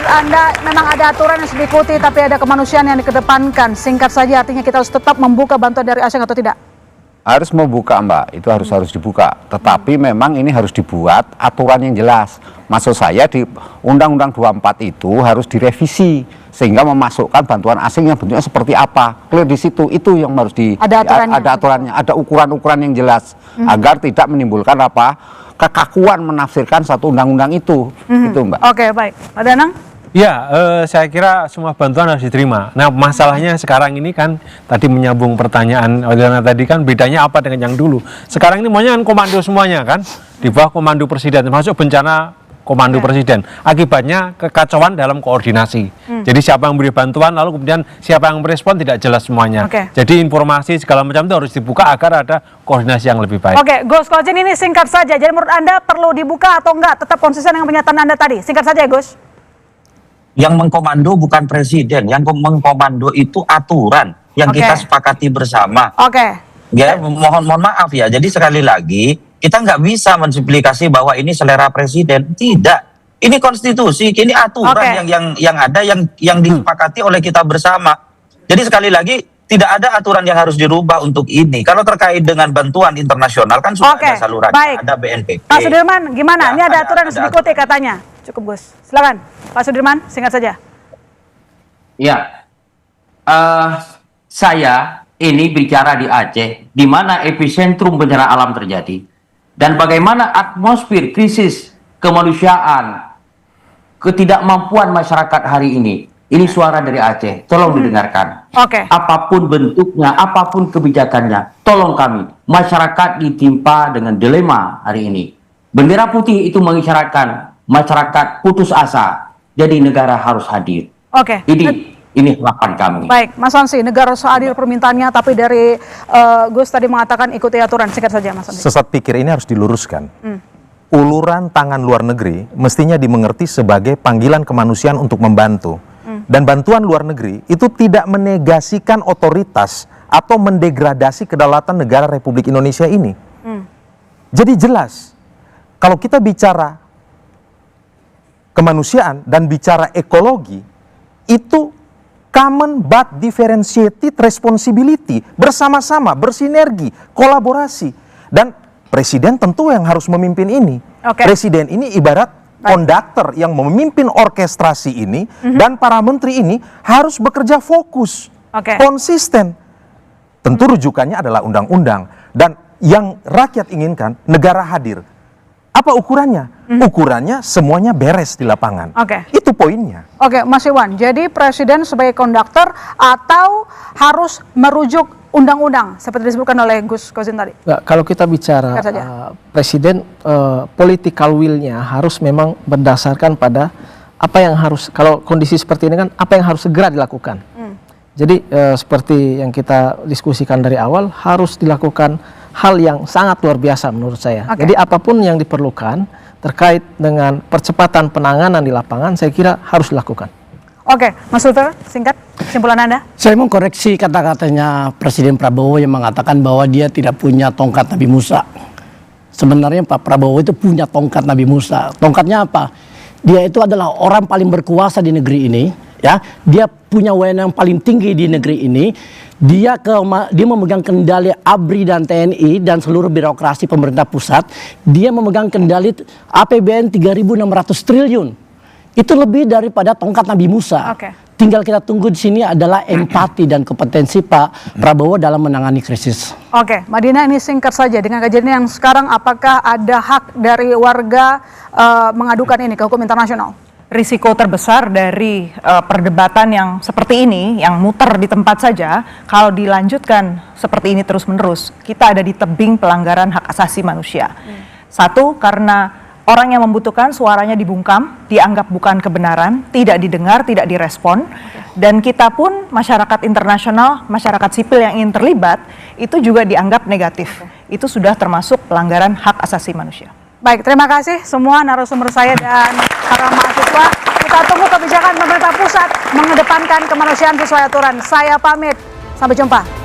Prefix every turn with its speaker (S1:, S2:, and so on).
S1: Anda memang ada aturan yang harus diikuti, tapi ada kemanusiaan yang dikedepankan. Singkat saja, artinya kita harus tetap membuka bantuan dari asing atau tidak?
S2: Harus membuka, Mbak. Itu harus dibuka. Tetapi memang ini harus dibuat aturan yang jelas. Maksud saya di Undang-Undang 24 itu harus direvisi sehingga memasukkan bantuan asing yang bentuknya seperti apa. Clear di situ. Itu yang harus
S1: ada
S2: aturannya, ada ukuran-ukuran yang jelas agar tidak menimbulkan kekakuan menafsirkan satu undang-undang itu. Itu, Mbak.
S1: Oke, baik. Pak Danang?
S3: Ya, saya kira semua bantuan harus diterima. Nah, masalahnya sekarang ini kan tadi menyambung pertanyaan Odana tadi kan bedanya apa dengan yang dulu. Sekarang ini maunya kan komando semuanya kan, di bawah komando presiden, termasuk bencana komando presiden. Akibatnya kekacauan dalam koordinasi. Jadi siapa yang beri bantuan lalu kemudian siapa yang merespon tidak jelas semuanya. Jadi informasi segala macam itu harus dibuka agar ada koordinasi yang lebih baik.
S1: Oke, Gus Kojen, ini singkat saja. Jadi menurut Anda perlu dibuka atau enggak? Tetap konsisten dengan pernyataan Anda tadi. Singkat saja ya, Gus.
S4: Yang mengkomando bukan presiden, yang mengkomando itu aturan yang kita sepakati bersama. Ya, mohon maaf ya. Jadi sekali lagi kita nggak bisa mensimplikasi bahwa ini selera presiden. Tidak. Ini konstitusi, ini aturan yang ada yang disepakati oleh kita bersama. Jadi sekali lagi tidak ada aturan yang harus dirubah untuk ini. Kalau terkait dengan bantuan internasional kan sudah ada saluran, ada BNPB.
S1: Pak Sudirman, gimana? Ini ada aturan yang harus diikuti katanya. Cukup, Gus. Silakan, Pak Sudirman, singkat saja.
S5: Ya, saya ini bicara di Aceh, di mana epicentrum bencana alam terjadi, dan bagaimana atmosfer krisis kemanusiaan, ketidakmampuan masyarakat hari ini. Ini suara dari Aceh, tolong didengarkan. Apapun bentuknya, apapun kebijakannya, tolong kami. Masyarakat ditimpa dengan dilema hari ini. Bendera putih itu mengisyaratkan masyarakat putus asa, jadi negara harus hadir. Ini harapan kami.
S1: Baik, Mas Hansi, negara harus hadir permintaannya, tapi dari Gus tadi mengatakan ikuti aturan. Singkat saja, Mas Hansi.
S6: Sesat pikir ini harus diluruskan. Uluran tangan luar negeri mestinya dimengerti sebagai panggilan kemanusiaan untuk membantu. Dan bantuan luar negeri itu tidak menegasikan otoritas atau mendegradasi kedaulatan negara Republik Indonesia ini. Jadi jelas, kalau kita bicara kemanusiaan dan bicara ekologi, itu common but differentiated responsibility, bersama-sama, bersinergi, kolaborasi. Dan presiden tentu yang harus memimpin ini. Presiden ini ibarat konduktor yang memimpin orkestrasi ini, dan para menteri ini harus bekerja fokus, konsisten. Tentu rujukannya adalah undang-undang, dan yang rakyat inginkan negara hadir. Apa ukurannya? Ukurannya semuanya beres di lapangan. Itu poinnya.
S1: Mas Iwan, jadi presiden sebagai konduktor atau harus merujuk undang-undang seperti disebutkan oleh Gus Kozen tadi?
S7: Kalau kita bicara presiden, political will-nya harus memang berdasarkan pada apa yang harus, kalau kondisi seperti ini kan, apa yang harus segera dilakukan. Jadi seperti yang kita diskusikan dari awal, harus dilakukan hal yang sangat luar biasa menurut saya. Jadi apapun yang diperlukan terkait dengan percepatan penanganan di lapangan, saya kira harus dilakukan.
S1: Mas Sultan, singkat kesimpulan Anda.
S8: Saya mau koreksi kata-katanya Presiden Prabowo yang mengatakan bahwa dia tidak punya tongkat Nabi Musa. Sebenarnya Pak Prabowo itu punya tongkat Nabi Musa. Tongkatnya apa? Dia itu adalah orang paling berkuasa di negeri ini. Ya, dia punya wewenang paling tinggi di negeri ini. Dia memegang kendali ABRI dan TNI dan seluruh birokrasi pemerintah pusat. Dia memegang kendali APBN 3.600 triliun. Itu lebih daripada tongkat Nabi Musa. Tinggal kita tunggu di sini adalah empati dan kompetensi Pak Prabowo dalam menangani krisis.
S1: Mbak Dina, ini singkat saja. Dengan kejadian yang sekarang, apakah ada hak dari warga mengadukan ini ke hukum internasional?
S9: Risiko terbesar dari perdebatan yang seperti ini, yang muter di tempat saja, kalau dilanjutkan seperti ini terus-menerus, kita ada di tebing pelanggaran hak asasi manusia. Satu, karena orang yang membutuhkan suaranya dibungkam, dianggap bukan kebenaran, tidak didengar, tidak direspon. Dan kita pun, masyarakat internasional, masyarakat sipil yang ingin terlibat, itu juga dianggap negatif. Itu sudah termasuk pelanggaran hak asasi manusia.
S1: Baik, terima kasih semua narasumber saya dan para mahasiswa. Kita tunggu kebijakan pemerintah pusat mengedepankan kemanusiaan sesuai aturan. Saya pamit, sampai jumpa.